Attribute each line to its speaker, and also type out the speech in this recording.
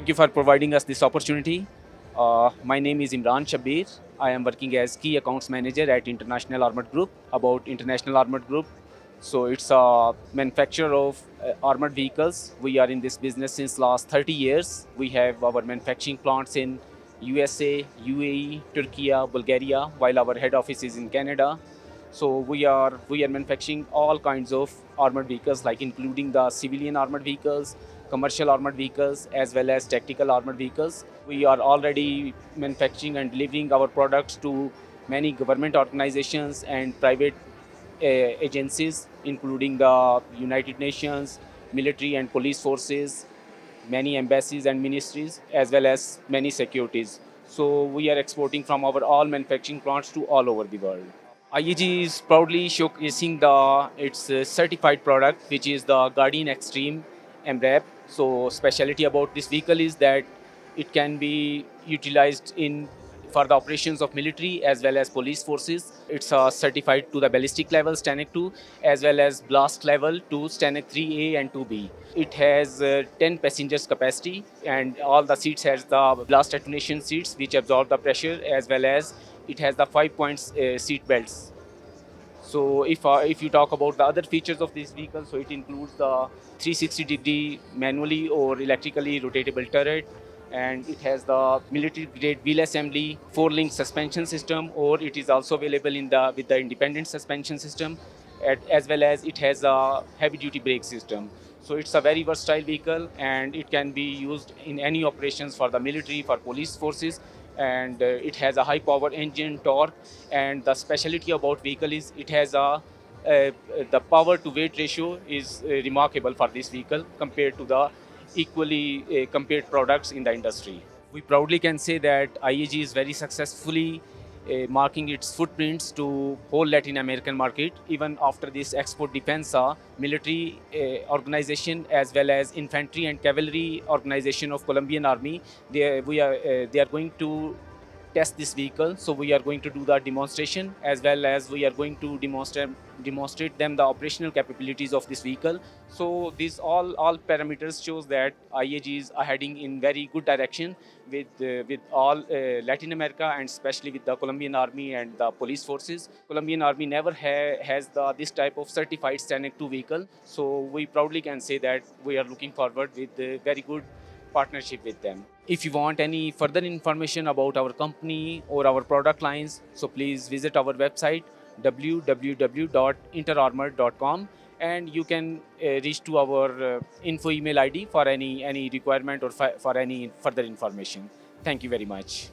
Speaker 1: Thank you for providing us this opportunity. My name is Imran Shabir. I am working as Key Accounts Manager at International Armored Group. About International Armored Group, so it's a manufacturer of armored vehicles. We are in this business since last 30 years. We have our manufacturing plants in USA, UAE, Turkey, Bulgaria, while our head office is in Canada. So we are manufacturing all kinds of armored vehicles, like including the civilian armored vehicles, commercial armored vehicles, as well as tactical armored vehicles. We are already manufacturing and delivering our products to many government organizations and private agencies, including the United Nations, military and police forces, many embassies and ministries, as well as many securities. So we are exporting from our all manufacturing plants to all over the world. IAG is proudly showcasing its certified product, which is the Guardian Extreme MRAP. So specialty about this vehicle is that it can be utilized in for the operations of military as well as police forces. It's certified to the ballistic level STANAG 2 as well as blast level to STANAG 3A and 2B. It has 10 passengers capacity, and all the seats has the blast attenuation seats which absorb the pressure, as well as it has the 5 points seat belts. So if you talk about the other features of this vehicle, so it includes the 360-degree manually or electrically rotatable turret, and it has the military-grade wheel assembly, four-link suspension system, or it is also available in the with the independent suspension system, as well as it has a heavy-duty brake system. So it's a very versatile vehicle, and it can be used in any operations for the military, for police forces, and it has a high power engine, torque, and the specialty about vehicle is it has the power to weight ratio is remarkable for this vehicle compared to the equally compared products in the industry. We proudly can say that IAG is very successfully marking its footprints to whole Latin American market. Even after this Export Defensa military organization, as well as infantry and cavalry organization of Colombian Army, they are going to test this vehicle. So we are going to do the demonstration, as well as we are going to demonstrate them the operational capabilities of this vehicle. So these all parameters shows that IAG is heading in very good direction with all Latin America, and especially with the Colombian Army and the police forces. Colombian Army never has this type of certified STANAG 2 vehicle. So we proudly can say that we are looking forward with very good partnership with them. If you want any further information about our company or our product lines, so please visit our website www.interarmor.com, and you can reach to our info email ID for any requirement or for any further information. Thank you very much.